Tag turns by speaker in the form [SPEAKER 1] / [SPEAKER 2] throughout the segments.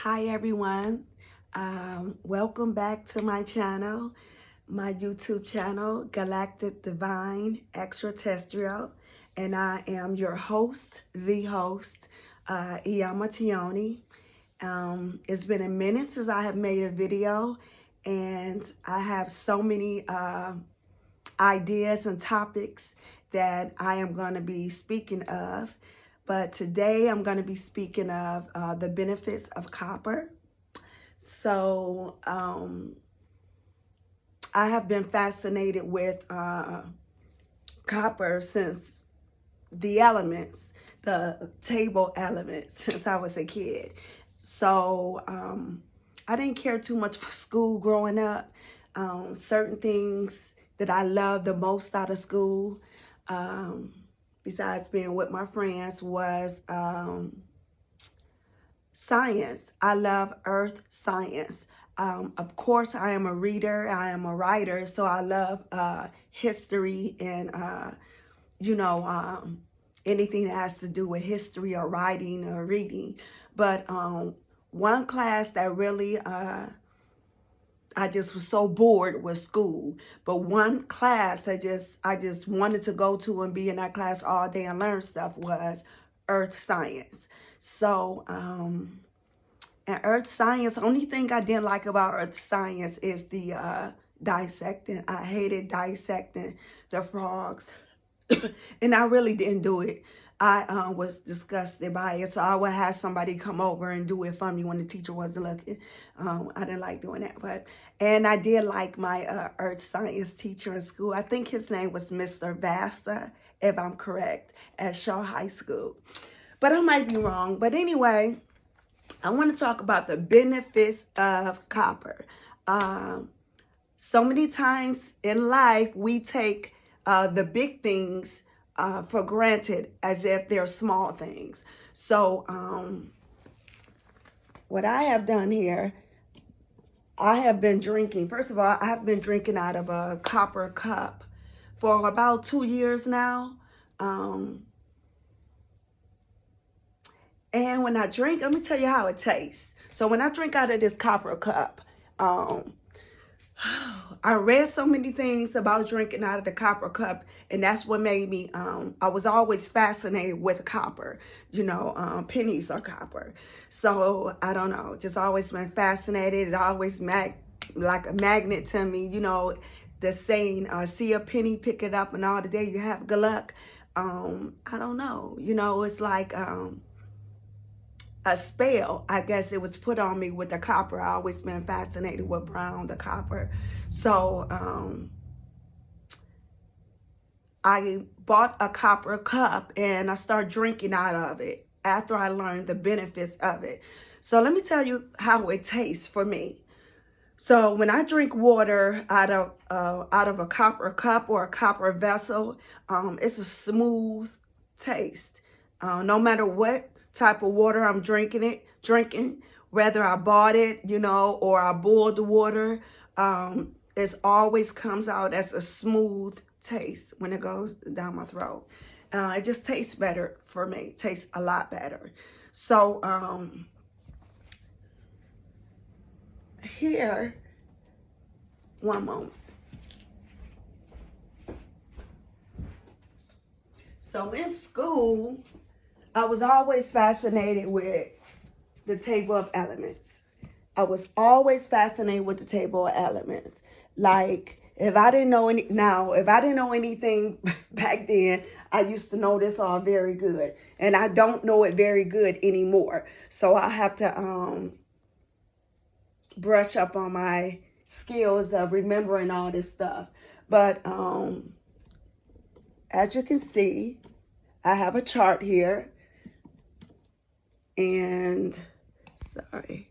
[SPEAKER 1] Hi everyone, welcome back to my channel, my YouTube channel, Galactic Divine Extraterrestrial, and I am your host, the host, Iyama Tioni. It's been a minute since I have made a video, and I have so many ideas and topics that I am going to be speaking of. But today I'm going to be speaking of the benefits of copper. So I have been fascinated with copper since the elements, the table elements, since I was a kid. So I didn't care too much for school growing up. Certain things that I loved the most out of school, besides being with my friends, was science. I love earth science. Of course, I am a reader, I am a writer, so I love history and, anything that has to do with history or writing or reading. But one class that really, I just was so bored with school. But one class I just wanted to go to and be in that class all day and learn stuff was earth science. So, and earth science, the only thing I didn't like about earth science is the dissecting. I hated dissecting the frogs. And I really didn't do it. I was disgusted by it. So I would have somebody come over and do it for me when the teacher wasn't looking. I didn't like doing that. And I did like my earth science teacher in school. I think his name was Mr. Vasta, if I'm correct, at Shaw High School. But I might be wrong. But anyway, I want to talk about the benefits of copper. So many times in life, we take the big things for granted as if they're small things. So what I have done here, I have been drinking. First of all, I have been drinking out of a copper cup for about 2 years now. And when I drink, let me tell you how it tastes. So when I drink out of this copper cup, I read so many things about drinking out of the copper cup, and that's what made me, I was always fascinated with copper, pennies are copper. So I don't know, just always been fascinated. It always like a magnet to me, the saying, see a penny, pick it up, and all the day you have good luck. I don't know, it's like, a spell, I guess it was put on me with the copper. I always been fascinated with brown, the copper. So I bought a copper cup and I started drinking out of it after I learned the benefits of it. So let me tell you how it tastes for me. So when I drink water out of a copper cup or a copper vessel, it's a smooth taste. No matter what type of water I'm drinking, whether I bought it, or I boiled the water, it always comes out as a smooth taste when it goes down my throat. It just tastes better for me. It tastes a lot better. So here, one moment. So in school, I was always fascinated with the table of elements. I was always fascinated with the table of elements. Like, if I didn't know anything back then, I used to know this all very good. And I don't know it very good anymore. So I have to brush up on my skills of remembering all this stuff. But as you can see, I have a chart here. And sorry,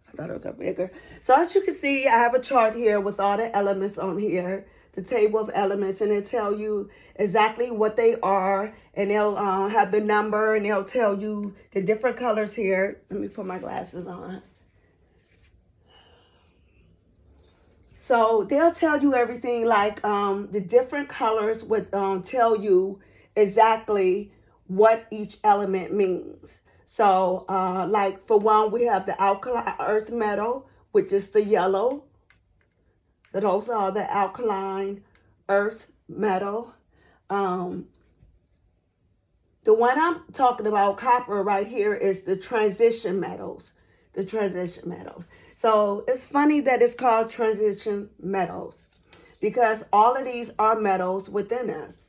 [SPEAKER 1] I thought it would go bigger. So as you can see, I have a chart here with all the elements on here, the table of elements, and it'll tell you exactly what they are, and they'll have the number, and they'll tell you the different colors here. Let me put my glasses on. So they'll tell you everything, like the different colors would tell you exactly what each element means. So, like for one, we have the alkaline earth metal, which is the yellow. So those are the alkaline earth metal. Um, the one I'm talking about, copper, right here, is the transition metals. The transition metals. So it's funny that it's called transition metals because all of these are metals within us.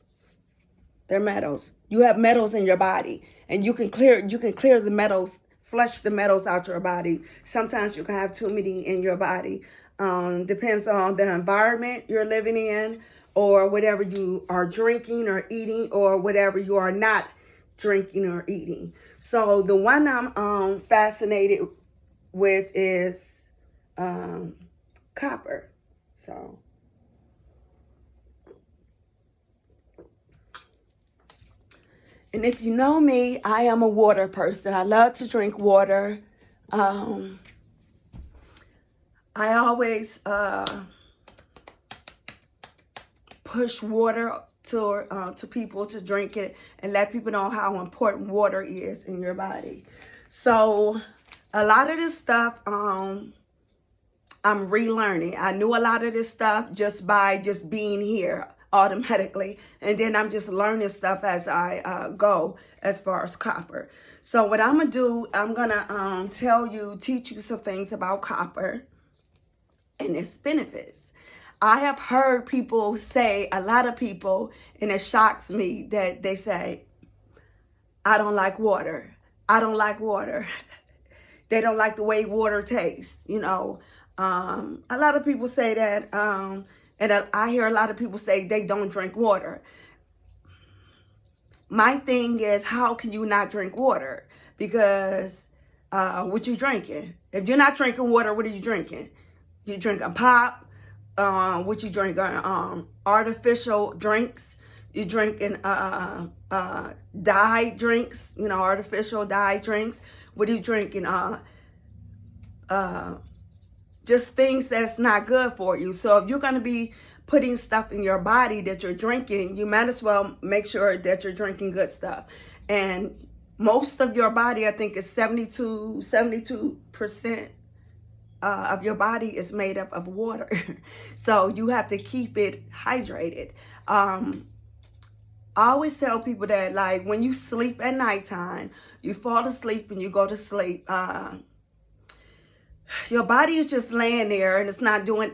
[SPEAKER 1] They're metals. You have metals in your body, and you can clear the metals, flush the metals out your body. Sometimes you can have too many in your body. Depends on the environment you're living in, or whatever you are drinking or eating, or whatever you are not drinking or eating. So the one I'm fascinated with is copper. So. And if you know me, I am a water person. I love to drink water. I always push water to people to drink it and let people know how important water is in your body. So a lot of this stuff I'm relearning. I knew a lot of this stuff just by just being here automatically, and then I'm just learning stuff as I go as far as copper. So what I'm gonna do, I'm gonna teach you some things about copper and its benefits. I have heard people say, a lot of people, and it shocks me that they say, I don't like water. I don't like water. They don't like the way water tastes, you know. A lot of people say that, and I hear a lot of people say they don't drink water. My thing is, how can you not drink water? Because what you drinking? If you're not drinking water, what are you drinking? You drinking pop? What you drinking? Artificial drinks? You drinking dyed drinks? You know, artificial dyed drinks. What are you drinking? Just things that's not good for you. So if you're going to be putting stuff in your body that you're drinking, you might as well make sure that you're drinking good stuff. And most of your body, I think, is 72% of your body is made up of water. So you have to keep it hydrated. I always tell people that, like, when you sleep at nighttime, you fall asleep and you go to sleep, your body is just laying there and it's not doing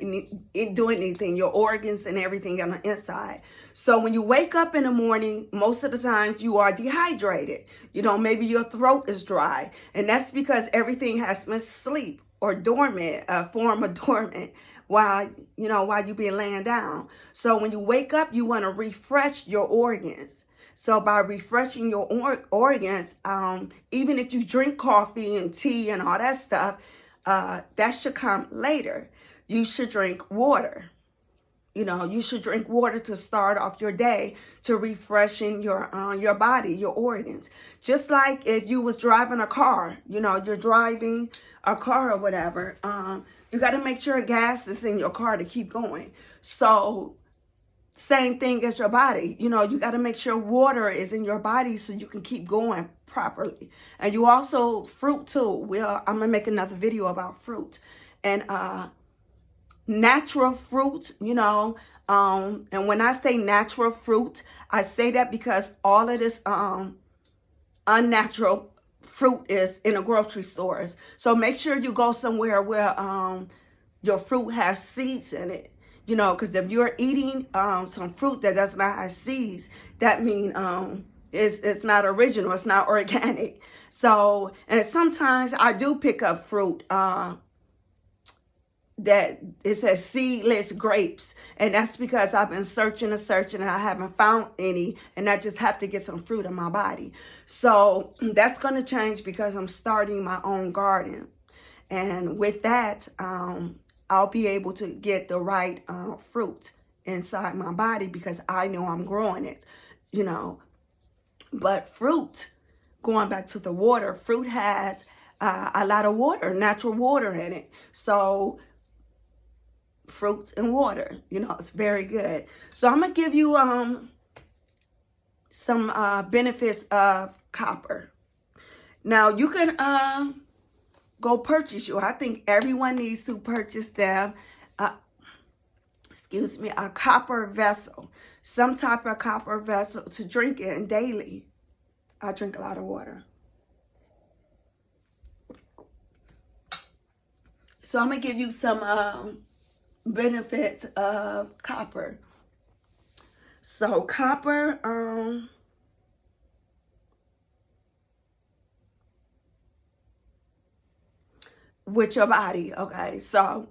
[SPEAKER 1] anything, your organs and everything on the inside. So when you wake up in the morning, most of the times you are dehydrated. You know, maybe your throat is dry. And that's because everything has been asleep or dormant, form of dormant while you've been laying down. So when you wake up, you want to refresh your organs. So by refreshing your organs, even if you drink coffee and tea and all that stuff, that should come later. You should drink water. You know, you should drink water to start off your day, to refreshing your body, your organs. Just like if you was driving a car, you know, you're driving a car or whatever, you got to make sure gas is in your car to keep going. So same thing as your body. You know, you got to make sure water is in your body so you can keep going properly. And you also, fruit too. I'm going to make another video about fruit. And natural fruit, you know, and when I say natural fruit, I say that because all of this unnatural fruit is in the grocery stores. So make sure you go somewhere where your fruit has seeds in it. You know, because if you're eating some fruit that does not have seeds, that means it's not original, it's not organic. So, and sometimes I do pick up fruit that it says seedless grapes, and that's because I've been searching and I haven't found any, and I just have to get some fruit in my body. So that's going to change because I'm starting my own garden, and with that, I'll be able to get the right fruit inside my body because I know I'm growing it, you know. But fruit, going back to the water, fruit has a lot of water, natural water in it. So fruits and water, you know, it's very good. So I'm going to give you some benefits of copper. Now you can go purchase you. I think everyone needs to purchase them. Excuse me, a copper vessel, some type of copper vessel to drink in daily. I drink a lot of water. So I'm gonna give you some benefits of copper. So copper, with your body, okay? So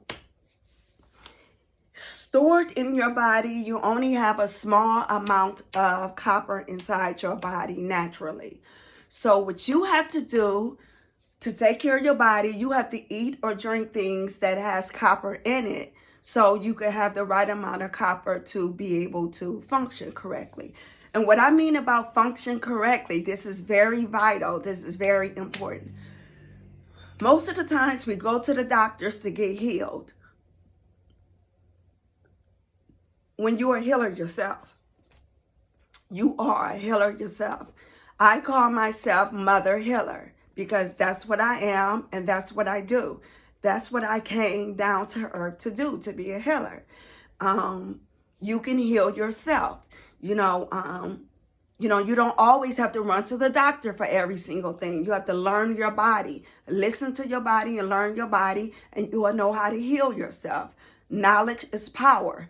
[SPEAKER 1] stored in your body, you only have a small amount of copper inside your body naturally. So what you have to do to take care of your body, you have to eat or drink things that has copper in it so you can have the right amount of copper to be able to function correctly. And what I mean about function correctly, this is very vital. This is very important. Most of the times we go to the doctors to get healed. When you are a healer yourself, you are a healer yourself. I call myself Mother Healer because that's what I am and that's what I do. That's what I came down to earth to do, to be a healer. You can heal yourself. You don't always have to run to the doctor for every single thing. You have to learn your body, listen to your body and learn your body, and you will know how to heal yourself. Knowledge is power.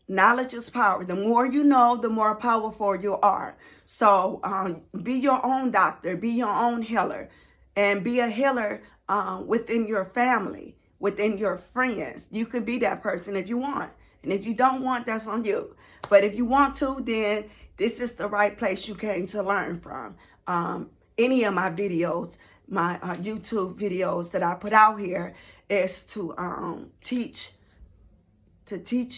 [SPEAKER 1] Knowledge is power. The more you know, the more powerful you are. So be your own doctor, be your own healer, and be a healer within your family, within your friends. You can be that person if you want. And if you don't want, that's on you. But if you want to, then this is the right place you came to learn from. Any of my videos, my YouTube videos that I put out here is to teach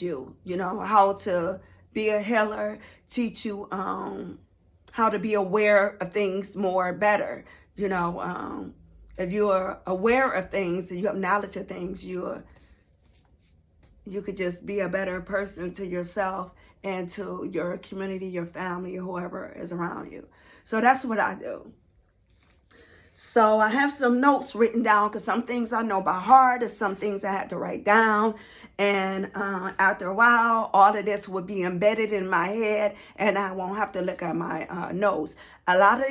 [SPEAKER 1] you, how to be a healer, teach you how to be aware of things more better. If you are aware of things and you have knowledge of things, you could just be a better person to yourself and to your community, your family, or whoever is around you. So that's what I do. So I have some notes written down because some things I know by heart and some things I had to write down. And after a while, all of this would be embedded in my head and I won't have to look at my notes. A lot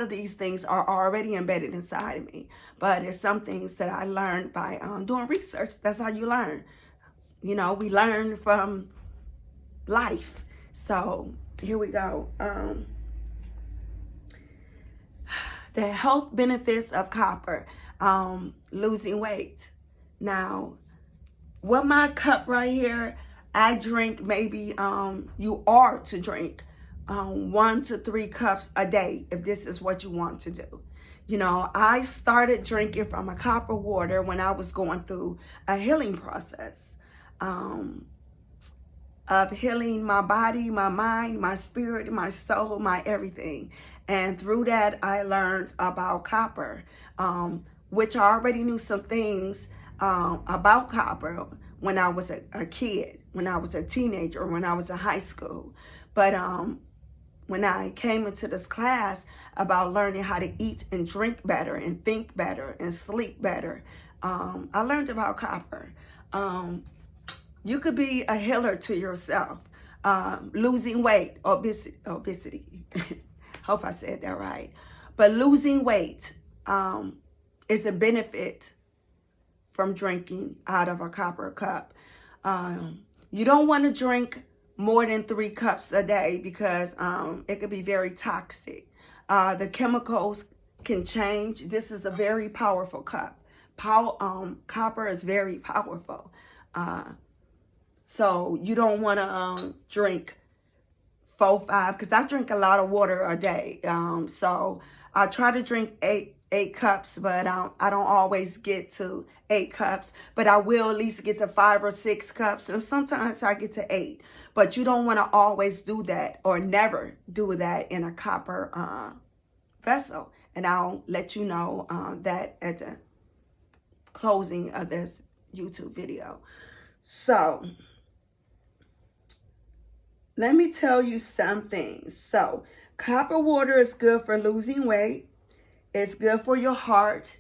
[SPEAKER 1] of these things are already embedded inside of me, but it's some things that I learned by doing research. That's how you learn. We learn from life. So here we go. The health benefits of copper, losing weight. Now, with my cup right here, I drink maybe, you are to drink 1 to 3 cups a day if this is what you want to do. I started drinking from a copper water when I was going through a healing process of healing my body, my mind, my spirit, my soul, my everything. And through that, I learned about copper, which I already knew some things about copper when I was a kid, when I was a teenager, when I was in high school. But when I came into this class about learning how to eat and drink better and think better and sleep better, I learned about copper. You could be a healer to yourself. Losing weight, obesity. Hope I said that right. But losing weight is a benefit from drinking out of a copper cup. You don't want to drink more than 3 cups a day because it could be very toxic. The chemicals can change. This is a very powerful cup. Copper is very powerful. So you don't want to drink 4, 5, because I drink a lot of water a day. So I try to drink eight cups, but I don't always get to 8 cups, but I will at least get to 5 or 6 cups, and sometimes I get to 8. But you don't want to always do that or never do that in a copper vessel. And I'll let you know that at the closing of this YouTube video. So let me tell you some things. So copper water is good for losing weight, It's good for your heart.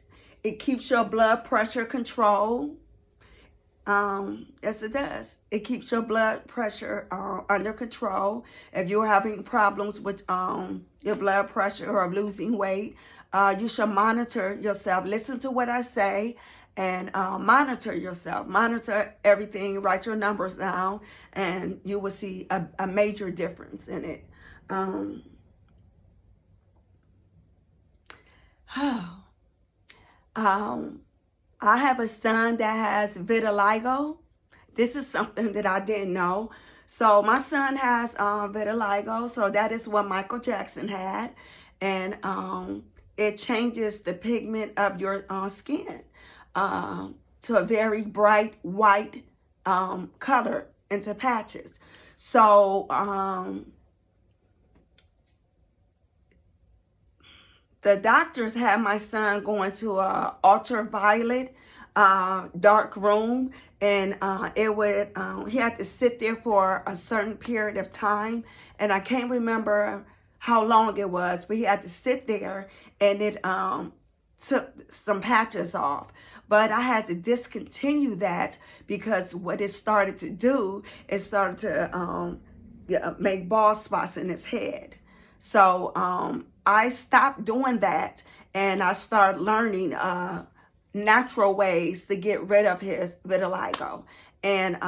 [SPEAKER 1] It keeps your blood pressure controlled. Yes, it does. It keeps your blood pressure under control. If you're having problems with your blood pressure or losing weight, you should monitor yourself. Listen to what I say and monitor yourself. Monitor everything. Write your numbers down, and you will see a major difference in it. I have a son that has vitiligo. This is something that I didn't know. So my son has vitiligo. So that is what Michael Jackson had. And it changes the pigment of your skin to a very bright white color into patches. So the doctors had my son going to a ultraviolet dark room, and it would he had to sit there for a certain period of time, and I can't remember how long it was, but he had to sit there, and it took some patches off. But I had to discontinue that because what it started to do, it started to make bald spots in his head. So I stopped doing that, and I started learning natural ways to get rid of his vitiligo. And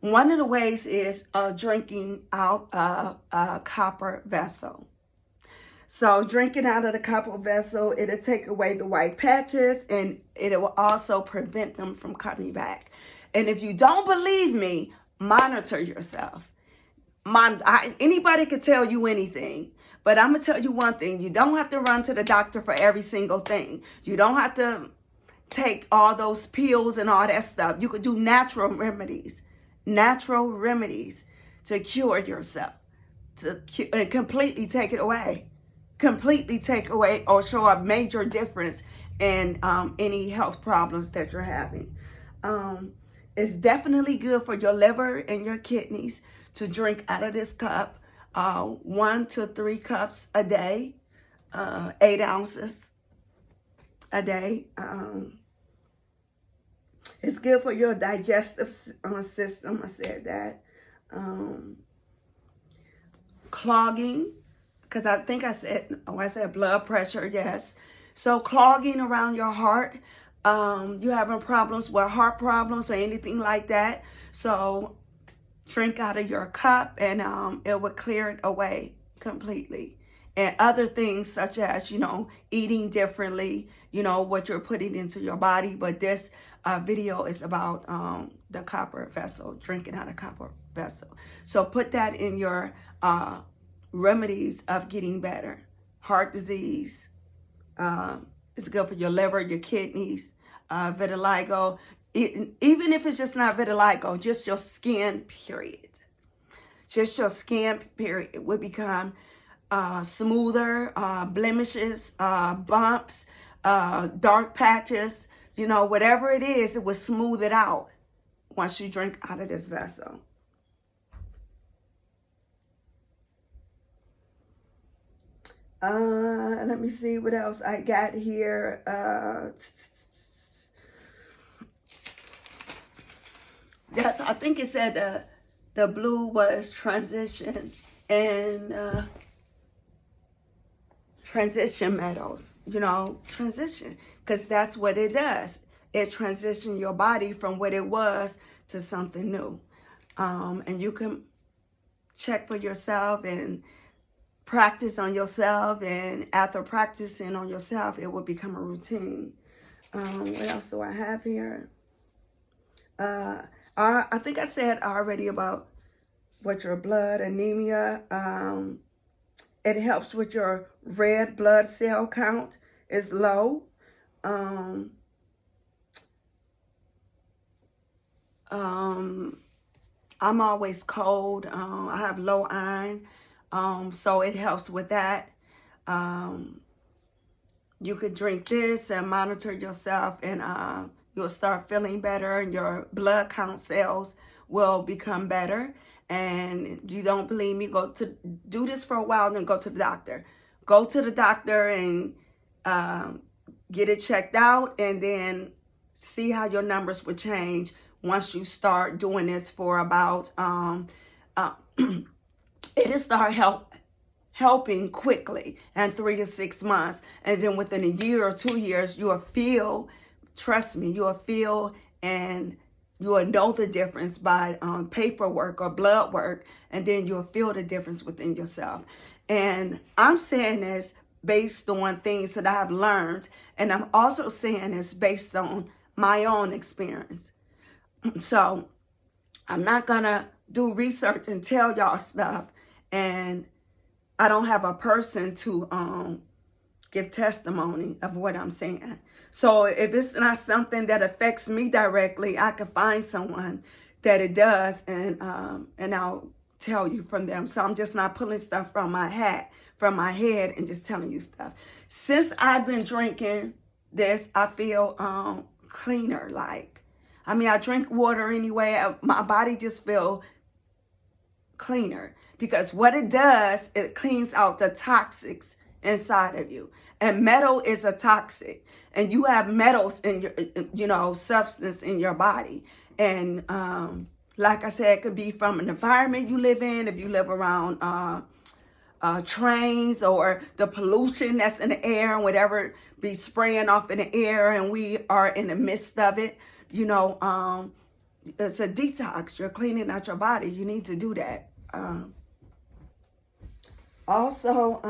[SPEAKER 1] one of the ways is drinking out of a copper vessel. So drinking out of the copper vessel, it'll take away the white patches, and it will also prevent them from coming back. And if you don't believe me, monitor yourself. Anybody could tell you anything, but I'm gonna tell you one thing: you don't have to run to the doctor for every single thing. You don't have to take all those pills and all that stuff. You could do natural remedies to cure yourself, and completely take it away, or show a major difference in any health problems that you're having. It's definitely good for your liver and your kidneys to drink out of this cup, 1 to 3 cups a day, 8 ounces a day. It's good for your digestive system. I said that. Clogging, because I think I said blood pressure, yes. So clogging around your heart, you having problems with heart problems or anything like that. So drink out of your cup, and it will clear it away completely. And other things such as, eating differently, what you're putting into your body. But this video is about the copper vessel, drinking out of copper vessel. So put that in your remedies of getting better. Heart disease, it's good for your liver, your kidneys, vitiligo. Even if it's just not vitiligo, just your skin, period. Just your skin, period, it would become smoother, blemishes, bumps, dark patches, whatever it is, it will smooth it out once you drink out of this vessel. Let me see what else I got here. I think it said the blue was transition and transition metals, transition, because that's what it does. It transitions your body from what it was to something new. And you can check for yourself and practice on yourself, and after practicing on yourself, it will become a routine. What else do I have here? I think I said already about what your blood anemia. It helps with your red blood cell count is low. I'm always cold. I have low iron, so it helps with that. You could drink this and monitor yourself, and you'll start feeling better, and your blood count cells will become better. And you don't believe me, go to do this for a while, then go to the doctor. go to the doctor and get it checked out, and then see how your numbers would change once you start doing this for about it'll start helping quickly in 3 to 6 months, and then within a year or 2 years you'll feel, trust me, you'll feel and you'll know the difference by paperwork or blood work, and then you'll feel the difference within yourself. And I'm saying this based on things that I have learned, and I'm also saying this based on my own experience. So I'm not gonna do research and tell y'all stuff, and I don't have a person to give testimony of what I'm saying. So if it's not something that affects me directly, I can find someone that it does, and I'll tell you from them. So I'm just not pulling stuff from my head and just telling you stuff. Since I've been drinking this, I feel cleaner. I drink water anyway. My body just feel cleaner, because what it does, it cleans out the toxics inside of you. And metal is a toxic, and you have metals in your, substance in your body. And like I said, it could be from an environment you live in, if you live around trains, or the pollution that's in the air and whatever be spraying off in the air, and we are in the midst of it. It's a detox. You're cleaning out your body. You need to do that. Also,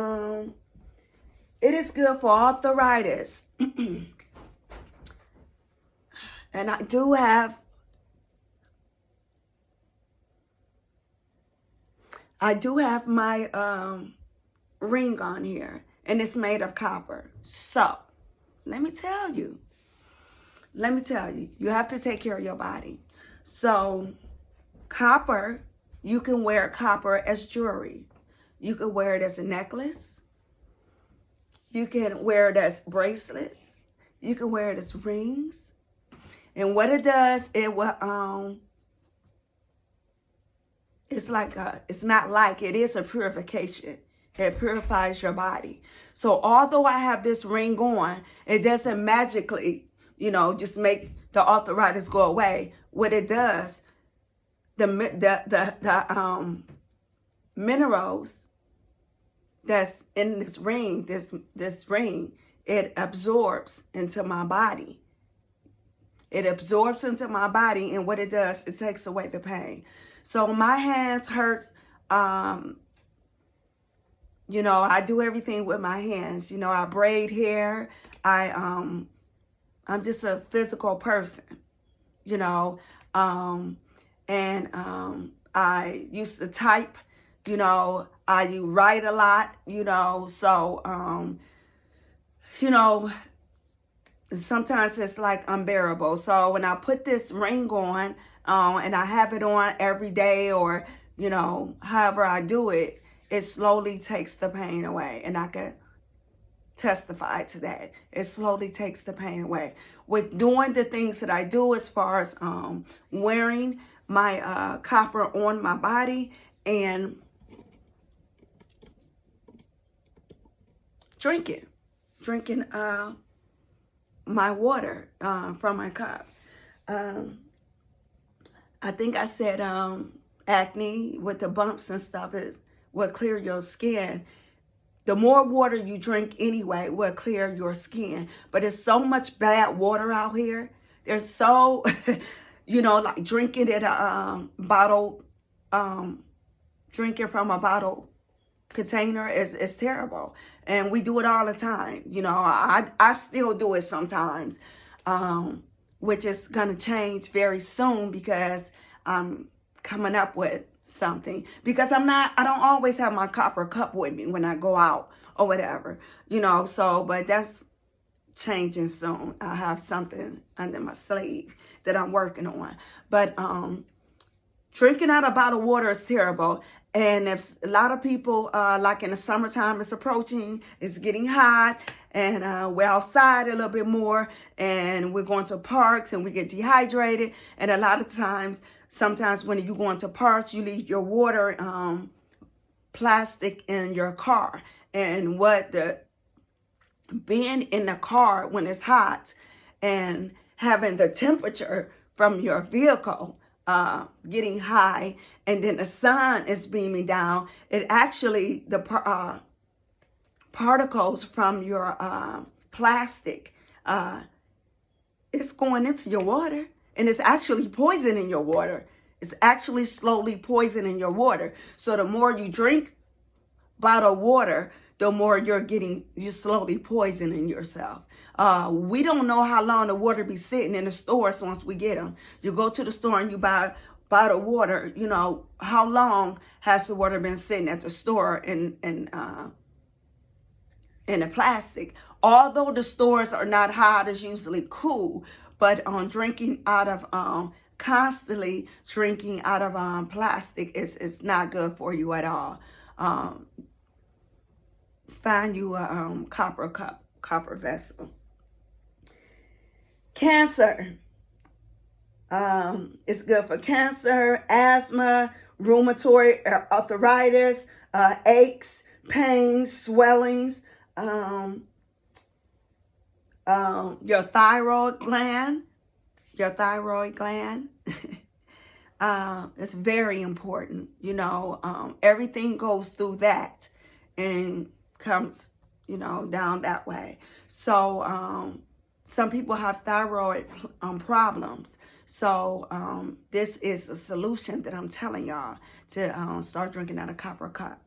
[SPEAKER 1] it is good for arthritis. And I do have my ring on here, and it's made of copper. So let me tell you, you have to take care of your body. So copper, you can wear copper as jewelry. You can wear it as a necklace. You can wear it as bracelets. You can wear it as rings. And what it does, it will it is a purification. It purifies your body. So although I have this ring on, it doesn't magically, just make the arthritis go away. What it does, the minerals that's in this ring, this ring, it absorbs into my body. It absorbs into my body, and what it does, it takes away the pain. So my hands hurt. I do everything with my hands. I braid hair. I'm just a physical person, I used to type, I write a lot, so, sometimes it's like unbearable. So when I put this ring on, and I have it on every day, or, however I do it, it slowly takes the pain away. And I could testify to that. It slowly takes the pain away. With doing the things that I do, as far as wearing my copper on my body, and drinking my water from my cup. I think I said acne with the bumps and stuff will clear your skin. The more water you drink anyway will clear your skin. But there's so much bad water out here. There's so, like drinking at a bottle, drinking from a bottle container is terrible. And we do it all the time. I still do it sometimes, which is going to change very soon, because I'm coming up with something, because I don't always have my copper cup with me when I go out or whatever, but that's changing soon. I have something under my sleeve that I'm working on. But drinking out of bottled water is terrible. And if a lot of people, like in the summertime, it's approaching, it's getting hot, and we're outside a little bit more, and we're going to parks, and we get dehydrated. And a lot of times, sometimes when you go into parks, you leave your water plastic in your car, and what the being in the car when it's hot and having the temperature from your vehicle getting high, and then the sun is beaming down, it actually, the particles from your plastic, it's going into your water, and it's actually poisoning your water. It's actually slowly poisoning your water. So the more you drink bottled water, the more you're slowly poisoning yourself. We don't know how long the water be sitting in the stores once we get them. You go to the store and you buy bottled water. You know, how long has the water been sitting at the store in the plastic? Although the stores are not hot, it's usually cool. But drinking out of constantly drinking out of plastic is not good for you at all. Find you a copper vessel. Cancer. It's good for cancer, asthma, rheumatoid arthritis, aches, pains, swellings, your thyroid gland. It's very important. You know, everything goes through that and comes, you know, down that way. So some people have thyroid problems. So this is a solution that I'm telling y'all to start drinking out of copper cup.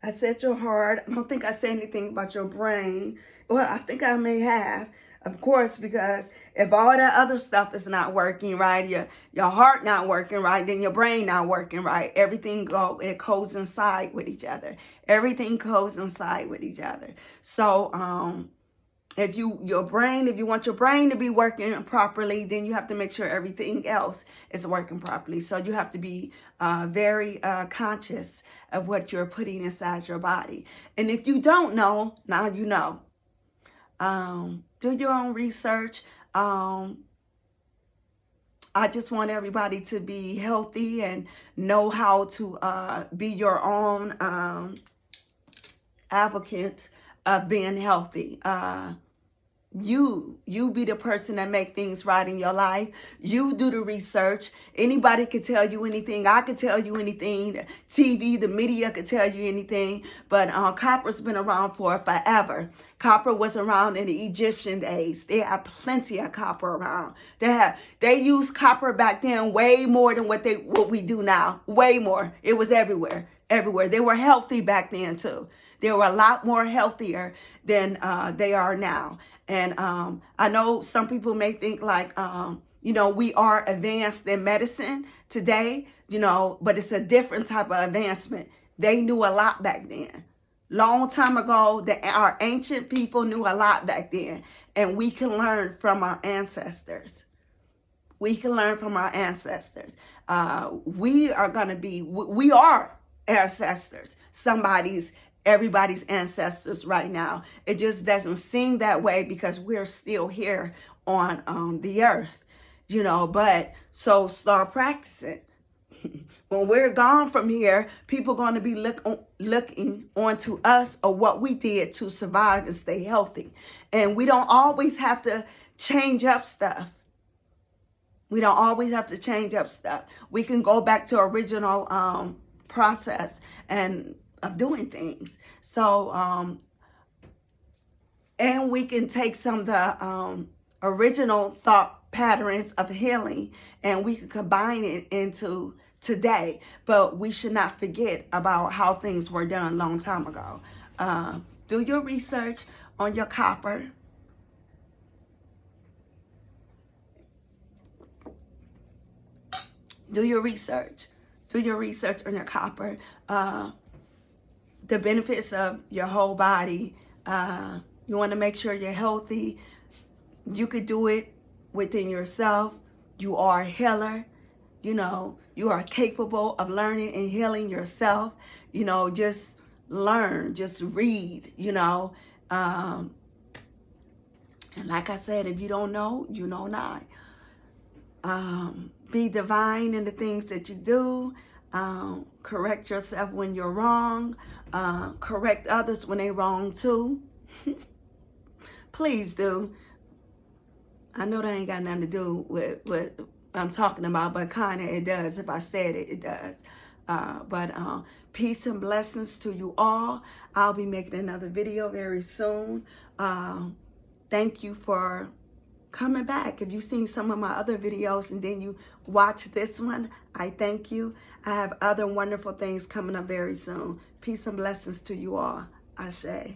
[SPEAKER 1] I said your heart. I don't think I said anything about your brain. Well, I think I may have. Of course, because if all that other stuff is not working right, your heart not working right, then your brain not working right. Everything it goes inside with each other. Everything goes inside with each other. So if you want your brain to be working properly, then you have to make sure everything else is working properly. So you have to be very conscious of what you're putting inside your body. And if you don't know, now you know. Do your own research. I just want everybody to be healthy and know how to be your own advocate of being healthy. You be the person that make things right in your life. You do the research. Anybody could tell you anything. I could tell you anything. The TV, the media could tell you anything. But copper's been around for forever. Copper was around in the Egyptian days. They had plenty of copper around. They used copper back then way more than what we do now. Way more. It was everywhere. They were healthy back then too. They were a lot more healthier than they are now. And I know some people may think like, you know, we are advanced in medicine today, you know, but it's a different type of advancement. They knew a lot back then. Long time ago, our ancient people knew a lot back then. And we can learn from our ancestors. We are ancestors. Everybody's ancestors right now. It just doesn't seem that way because we're still here on the earth, you know, but so start practicing. When we're gone from here, people are going to be looking onto us or what we did to survive and stay healthy. And we don't always have to change up stuff. We can go back to original process and of doing things. So, and we can take some of the original thought patterns of healing and we can combine it into today. But we should not forget about how things were done a long time ago. Do your research on your copper. Do your research on your copper. The benefits of your whole body. You want to make sure you're healthy. You could do it within yourself. You are a healer. You know, you are capable of learning and healing yourself. You know, just learn, just read, you know. And like I said, if you don't know, you know not. Be divine in the things that you do. Correct yourself when you're wrong. Correct others when they're wrong too. Please do. I know that ain't got nothing to do with what I'm talking about, but kind of it does. If I said it, it does. But peace and blessings to you all. I'll be making another video very soon. Thank you for coming back. If you've seen some of my other videos and then you watch this one, I thank you. I have other wonderful things coming up very soon. Peace and blessings to you all. Ashe.